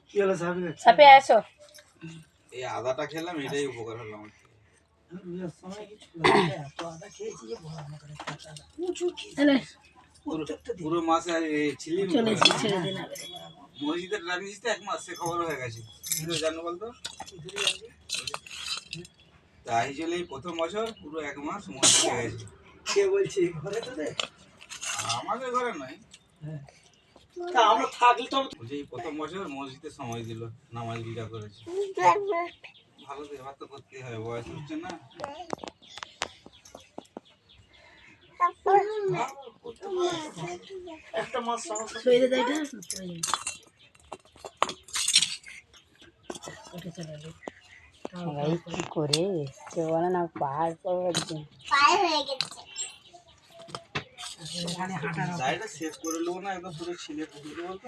কি হলো সাপে আসো। এই আদাটা খেলাম, এটাই উপকার হলো আমার। পুরো মাসে ছিলি মসজিদের রাখিস তো 1 মাস, সে খবর হয়ে গেছে। কি করে জানো বলতো? তাই চলে প্রথম বছর পুরো 1 মাস মসজিদে গেছে। কে বলছি ঘরে তোদের? আমাদের ঘরে নয়, তা আমরা থাকলে তো বলছি প্রথম বছর মসজিদে সময় দিল, নামাজ বিজা করেছে। ভালো তো, এবার তো করতেই হবে, বয়স হচ্ছে না। একটা মাস সমস্যা শুয়ে দে এটা ওটা চলে এলো। সবাই কি করে কেউ বলে না পাহাড় পর্বত পায়ে হয়ে গেছে। এখানে হাঁটার গাড়িটা সেট করে নেবো না, একদম পুরো ছিলে পুকুরে বলতো।